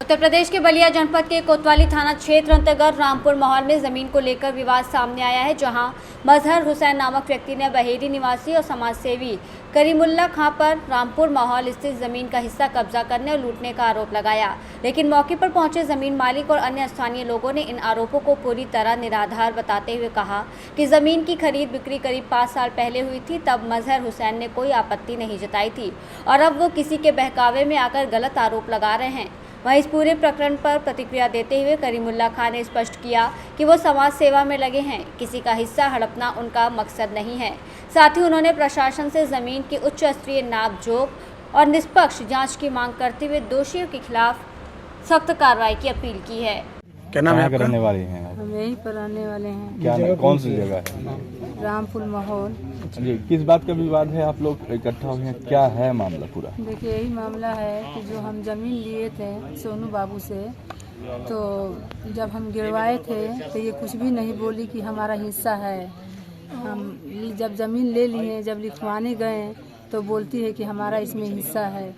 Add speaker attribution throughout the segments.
Speaker 1: उत्तर प्रदेश के बलिया जनपद के कोतवाली थाना क्षेत्र अंतर्गत रामपुर मोहल में जमीन को लेकर विवाद सामने आया है, जहां मजहर हुसैन नामक व्यक्ति ने बहेरी निवासी और समाजसेवी करीमुल्ला खां पर रामपुर मोहल स्थित जमीन का हिस्सा कब्जा करने और लूटने का आरोप लगाया। लेकिन मौके पर पहुंचे जमीन मालिक और अन्य स्थानीय लोगों ने इन आरोपों को पूरी तरह निराधार बताते हुए कहा कि जमीन की खरीद बिक्री करीब 5 साल पहले हुई थी, तब मजहर हुसैन ने कोई आपत्ति नहीं जताई थी और अब वो किसी के बहकावे में आकर गलत आरोप लगा रहे हैं। वहीं इस पूरे प्रकरण पर प्रतिक्रिया देते हुए करीमुल्ला खां ने स्पष्ट किया कि वो समाज सेवा में लगे हैं, किसी का हिस्सा हड़पना उनका मकसद नहीं है। साथ ही उन्होंने प्रशासन से जमीन की उच्च स्तरीय नापजोख और निष्पक्ष जांच की मांग करते हुए दोषियों के खिलाफ सख्त कार्रवाई की अपील की है।
Speaker 2: क्या नाम है?
Speaker 3: रहने वाले हैं आप?
Speaker 4: हम यहीं पर रहने वाले हैं।
Speaker 3: क्या कौन सी जगह है?
Speaker 4: रामपुर माहौल।
Speaker 3: जी, किस बात का विवाद है? आप लोग इकट्ठा हुए हैं, क्या है मामला पूरा?
Speaker 4: देखिए, यही मामला है कि जो हम जमीन लिए थे सोनू बाबू से, तो जब हम गिरवाए थे तो ये कुछ भी नहीं बोली कि हमारा हिस्सा है। हम जब ज़मीन ले लिए, जब लिखवाने गए तो बोलती है कि हमारा इसमें हिस्सा है।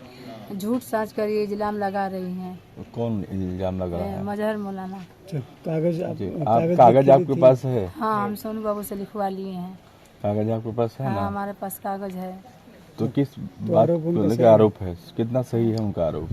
Speaker 4: झूठ साच कर ये इल्ज़ाम लगा रही हैं।
Speaker 3: कौन इल्जाम लगा रहा है?
Speaker 4: मजहर मौलाना।
Speaker 3: कागज आपके पास है?
Speaker 4: हाँ, हम सोनू बाबू से लिखवा लिए हैं।
Speaker 3: कागज आपके पास है?
Speaker 4: हाँ,
Speaker 3: ना?
Speaker 4: हमारे पास कागज है।
Speaker 3: तो किस बात को लेकर आरोप है? कितना सही है उनका आरोप?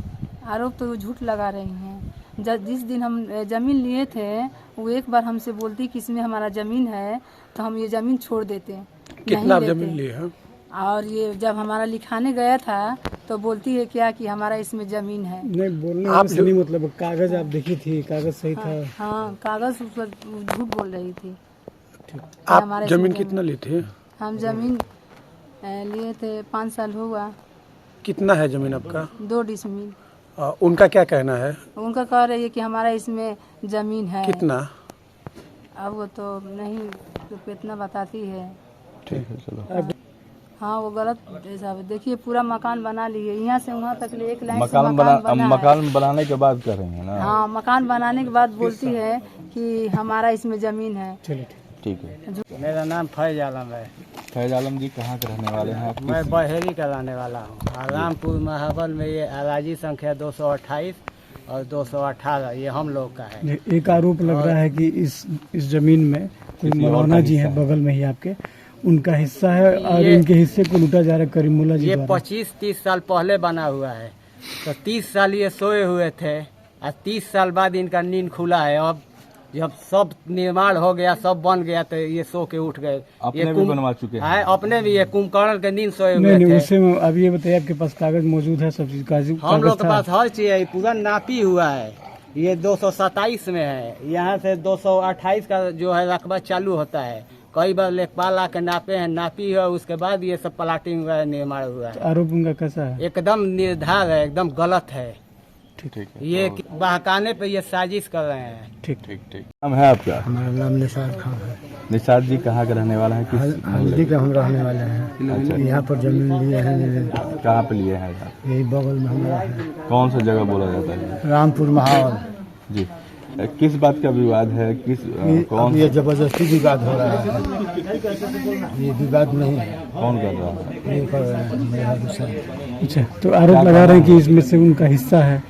Speaker 4: आरोप तो वो झूठ लगा रही हैं। जिस दिन हम ज़मीन लिए थे, वो एक बार हमसे बोलती कि इसमें हमारा ज़मीन है, तो हम ये ज़मीन छोड़ देते।
Speaker 2: कितना ज़मीन लिए हैं?
Speaker 4: और ये जब हमारा लिखाने गया था तो बोलती है क्या कि हमारा इसमें ज़मीन है।
Speaker 5: नहीं, बोलने आप नहीं, मतलब कागज आप देखी थी, कागज सही था?
Speaker 4: हाँ, कागज उस पर झूठ बोल रही थी।
Speaker 2: आप जमीन कितना लिए थे?
Speaker 4: हम जमीन लिए थे 5 साल हुआ।
Speaker 2: कितना है जमीन आपका?
Speaker 4: 2 डिसमिल।
Speaker 2: उनका क्या कहना है?
Speaker 4: उनका कह रही है कि हमारा इसमें ज़मीन है।
Speaker 2: कितना?
Speaker 4: अब वो तो नहीं, तो इतना बताती है।
Speaker 3: ठीक है, चलो।
Speaker 4: हाँ, वो गलत हिसाब है। देखिए, पूरा मकान बना लिए, यहाँ से वहाँ तक ले एक लाइन से
Speaker 3: मकान बनाने के बाद कर रहे हैं ना?
Speaker 4: हाँ, मकान बनाने के बाद बोलती है कि हमारा इसमें ज़मीन है।
Speaker 3: ठीक है।
Speaker 6: मेरा नाम फैज आलम है।
Speaker 3: फैज आलम जी, कहाँ के रहने वाले हैं आप?
Speaker 6: मैं बहेरी का रहने वाला हूँ। रामपुर महाबल में ये अराजी संख्या 228 और 218 ये हम लोग का है।
Speaker 5: एक आरोप लग रहा है कि इस जमीन में कोई मौलाना जी हैं बगल में ही आपके, उनका हिस्सा है और इनके हिस्से को लूटा जा रहा है करीमुल्ला जी।
Speaker 6: ये 25-30 साल पहले बना हुआ है, तो 30 साल ये सोए हुए थे और 30 साल बाद इनका नींद खुला है। अब जब सब निर्माण हो गया, सब बन गया, तो ये सो के उठ गए।
Speaker 3: अपने भी बनवा चुके हैं?
Speaker 6: अपने भी, ये कुंभकर्ण के नींद सोए हुए
Speaker 5: नहीं,
Speaker 6: थे।
Speaker 5: उससे अब ये बताइए, आपके पास कागज मौजूद है? सब चीज कागज
Speaker 6: हम लोग के पास हर चीज है, पूरा नापी हुआ है। ये 227 में है, यहाँ से 228 का जो है रकबा चालू होता है। कई बार लेखपाल आके नापे हैं, नापी है, उसके बाद ये सब प्लाटिंग हुआ है, निर्माण हुआ है।
Speaker 5: आरोप उनका कैसा है?
Speaker 6: एकदम निर्धार है, एकदम गलत है।
Speaker 3: ठीक है।
Speaker 6: ये बहकाने पे ये साजिश कर रहे हैं।
Speaker 3: ठीक। नाम है आपका?
Speaker 5: हमारा नाम निसार खान है।
Speaker 3: निसार जी, कहाँ के रहने वाला है? किस
Speaker 5: हल्दी का हम रहने वाले हैं। यहाँ पर जमीन लिए हैं।
Speaker 3: कहाँ पे लिए हैं?
Speaker 5: यही बगल में हमारा है।
Speaker 3: कौन सा जगह बोला जाता है?
Speaker 5: रामपुर माहौल।
Speaker 3: जी, किस बात का विवाद है? कौन?
Speaker 5: ये जबरदस्ती विवाद हो रहा है। ये विवाद नहीं है।
Speaker 3: कौन कर रहा है?
Speaker 5: ये कर रहे हैं। अच्छा, तो आरोप लगा रहे हैं कि इसमें से उनका हिस्सा है।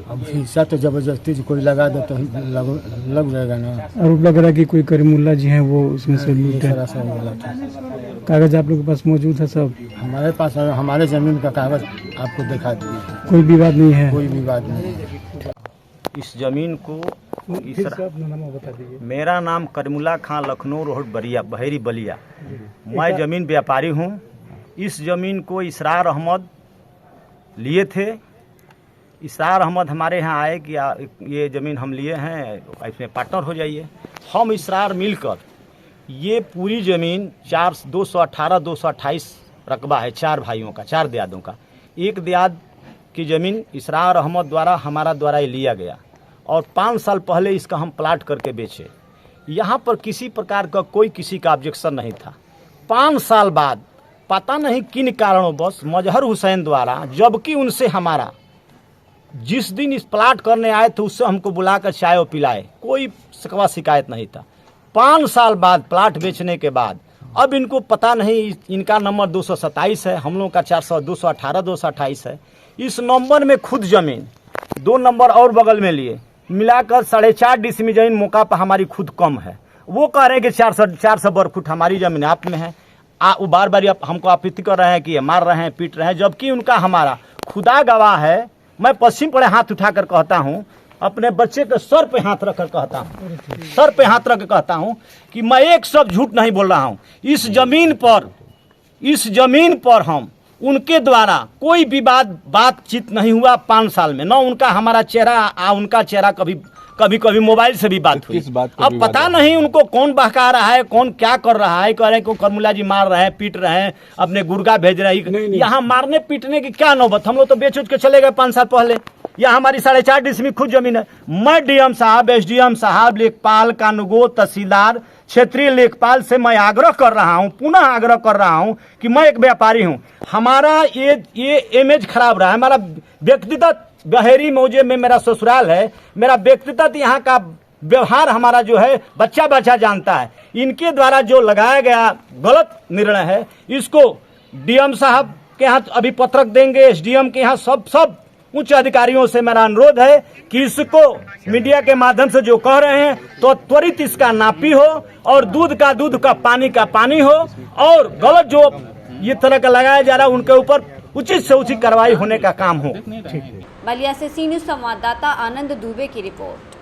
Speaker 5: अब हिस्सा तो जबरदस्ती कोई लगा दे तो लग जाएगा ना। आरोप लग रहा है कि कोई करीमुल्ला जी हैं, वो उसमें से लूटे। कागज आप लोग के पास मौजूद है? सब हमारे पास है। हमारे जमीन का कागज आपको दिखा दिए। कोई विवाद नहीं है? कोई विवाद नहीं है।
Speaker 7: इस जमीन को मेरा नाम करीमुल्ला खां, लखनऊ रोड बहेरी बलिया। मैं ज़मीन व्यापारी हूँ। इस ज़मीन को इसरार अहमद लिए थे। इसरार अहमद हमारे यहाँ आए कि ये ज़मीन हम लिए हैं, इसमें पार्टनर हो जाइए। हम इसरार मिलकर ये पूरी ज़मीन 218 228 रकबा है, 4 भाइयों का, 4 दियादों का। एक दियाद की ज़मीन इसरार अहमद द्वारा हमारा द्वारा ये लिया गया और 5 साल पहले इसका हम प्लाट करके बेचे। यहाँ पर किसी प्रकार का कोई किसी का ऑब्जेक्शन नहीं था। 5 साल बाद पता नहीं किन कारणों बस मजहर हुसैन द्वारा, जबकि उनसे हमारा जिस दिन इस प्लाट करने आए थे उससे हमको बुलाकर चाय और पिलाए, कोई शिकवा शिकायत नहीं था। 5 साल बाद प्लाट बेचने के बाद अब इनको पता नहीं, इनका नंबर 227 है, हम लोग का 218 228 है। इस नंबर में खुद ज़मीन 2 नंबर और बगल में लिए, मिलाकर 4.5 डिसमी जमीन मौका पर हमारी खुद कम है। वो कह रहे हैं कि 400 वर्ग फुट हमारी जमीन आप में है। वो बार बार हमको आपत्ति कर रहे हैं कि ये मार रहे हैं, पीट रहे हैं, जबकि उनका हमारा खुदा गवाह है। मैं पश्चिम पड़े हाथ उठाकर कहता हूँ, अपने बच्चे के सर पे हाथ रखकर कहता हूँ, सर पे हाथ रखकर कहता हूँ कि मैं एक शब्द झूठ नहीं बोल रहा हूँ। इस जमीन पर हम उनके द्वारा कोई विवाद बातचीत नहीं हुआ 5 साल में, न उनका हमारा चेहरा उनका चेहरा कभी मोबाइल से भी बात हुई। अब पता नहीं उनको कौन बहका रहा है, कौन क्या कर रहा है। कह रहे हैं कि करमुल्ला जी मार रहे हैं, पीट रहे हैं, अपने गुर्गा भेज रहे हैं। यहाँ मारने पीटने की क्या नौबत, हम लोग तो बेच उच के चले गए 5 साल पहले। यहाँ हमारी 4.5 डिसमी खुद जमीन है। मैं डीएम साहब, एसडीएम साहब, लेखपाल, कानूगो, तहसीलदार, क्षेत्रीय लेखपाल से मैं आग्रह कर रहा हूँ, पुनः आग्रह कर रहा हूँ कि मैं एक व्यापारी हूँ, हमारा ये इमेज खराब रहा है। हमारा व्यक्तिगत बहेरी मौजे में मेरा ससुराल है, मेरा व्यक्तिगत यहाँ का व्यवहार हमारा जो है बच्चा जानता है। इनके द्वारा जो लगाया गया गलत निर्णय है, इसको डीएम साहब के यहाँ अभी पत्रक देंगे, एसडीएम के यहाँ सब उच्च अधिकारियों से मेरा अनुरोध है कि इसको मीडिया के माध्यम से जो कह रहे हैं तो त्वरित इसका नापी हो, और दूध का पानी का पानी हो, और गलत जो ये तरह का लगाया जा रहा है उनके ऊपर उचित से उचित कार्रवाई होने का काम हो।
Speaker 1: बलिया से सी न्यूज़ संवाददाता आनंद दुबे की रिपोर्ट।